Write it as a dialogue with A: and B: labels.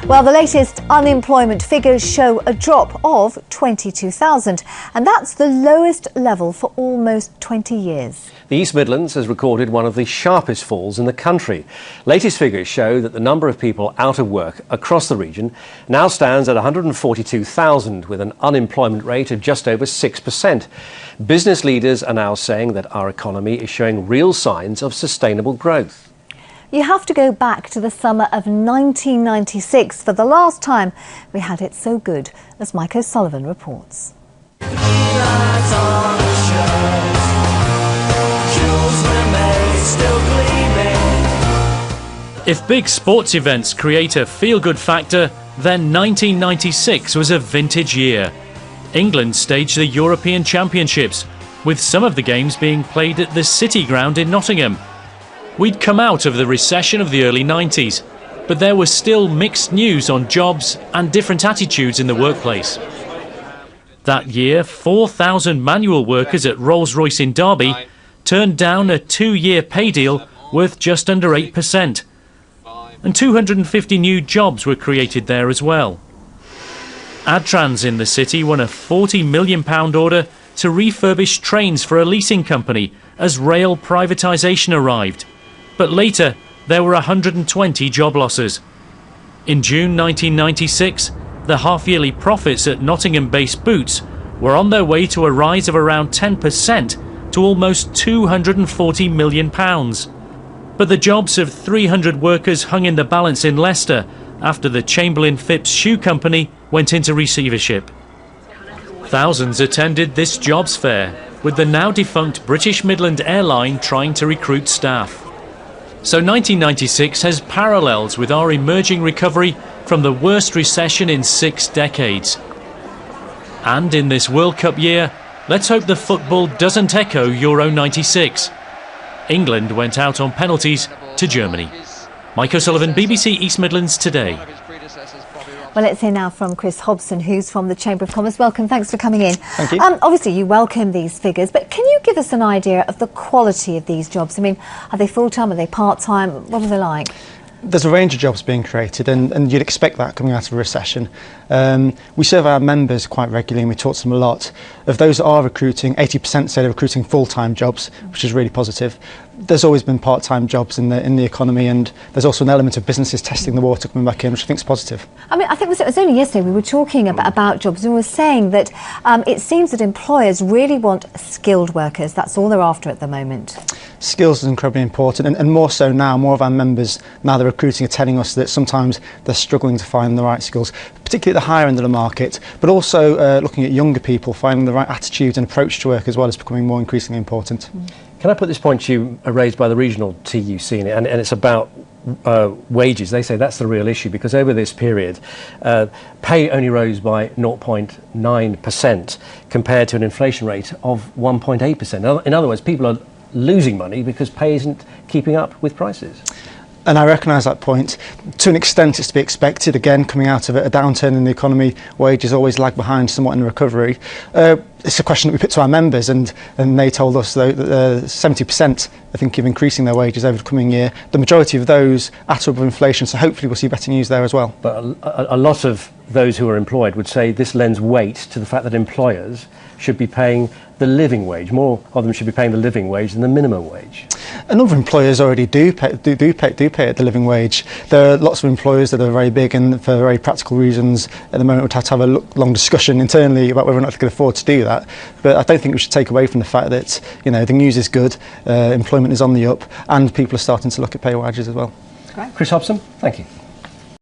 A: Well, the latest unemployment figures show a drop of 22,000, and that's the lowest level for almost 20 years.
B: The East Midlands has recorded one of the sharpest falls in the country. Latest figures show that the number of people out of work across the region now stands at 142,000, with an unemployment rate of just over 6%. Business leaders are now saying that our economy is showing real signs of sustainable growth.
A: You have to go back to the summer of 1996 for the last time we had it so good, as Mike O'Sullivan reports.
C: If big sports events create a feel-good factor, then 1996 was a vintage year. England staged the European Championships, with some of the games being played at the City Ground in Nottingham. We'd come out of the recession of the early 90s, but there was still mixed news on jobs and different attitudes in the workplace. That year, 4,000 manual workers at Rolls-Royce in Derby turned down a 2-year pay deal worth just under 8%. And 250 new jobs were created there as well. Adtrans in the city won a £40 million order to refurbish trains for a leasing company as rail privatisation arrived. But later, there were 120 job losses. In June 1996, the half-yearly profits at Nottingham-based Boots were on their way to a rise of around 10% to almost £240 million. But the jobs of 300 workers hung in the balance in Leicester after the Chamberlain Phipps Shoe Company went into receivership. Thousands attended this jobs fair, with the now defunct British Midland Airline trying to recruit staff. So 1996 has parallels with our emerging recovery from the worst recession in 6 decades. And in this World Cup year, let's hope the football doesn't echo Euro 96. England went out on penalties to Germany. Mike O'Sullivan, BBC East Midlands Today.
A: Well, let's hear now from Chris Hobson, who's from the Chamber of Commerce. Welcome, thanks for coming in.
D: Thank you.
A: Obviously, you welcome these figures, but can you give us an idea of the quality of these jobs? I mean, are they full-time, are they part-time? What are they like?
D: There's a range of jobs being created, and you'd expect that coming out of a recession. We survey our members quite regularly and we talk to them a lot. Of those that are recruiting, 80% say they're recruiting full-time jobs, which is really positive. There's always been part-time jobs in the economy, and there's also an element of businesses testing the water coming back in, which I think is positive.
A: I mean, I think it was only yesterday we were talking about jobs, and we were saying that it seems that employers really want skilled workers. That's all they're after at the moment.
D: Skills is incredibly important, and more so now. More of our members, now they're recruiting, are telling us that sometimes they're struggling to find the right skills, particularly at the higher end of the market, but also looking at younger people, finding the right attitude and approach to work as well is becoming more increasingly important.
B: Can I put this point to you raised by the regional TUC, and it's about wages? They say that's the real issue, because over this period, pay only rose by 0.9% compared to an inflation rate of 1.8%. In other words, people are losing money because pay isn't keeping up with prices.
D: And I recognise that point. To an extent, it's to be expected. Again, coming out of a downturn in the economy, wages always lag behind somewhat in the recovery. It's a question that we put to our members, and they told us that 70% are thinking of increasing their wages over the coming year. The majority of those at or above inflation, so hopefully we'll see better news there as well.
B: But a lot of those who are employed would say this lends weight to the fact that employers should be paying the living wage. More of them should be paying the living wage than the minimum wage.
D: A number of employers already do pay at the living wage. There are lots of employers that are very big, and for very practical reasons at the moment would have to have a long discussion internally about whether or not they can afford to do that. But I don't think we should take away from the fact that, you know, the news is good, employment is on the up, and people are starting to look at pay wages as well.
A: Great.
B: Chris Hobson, thank you.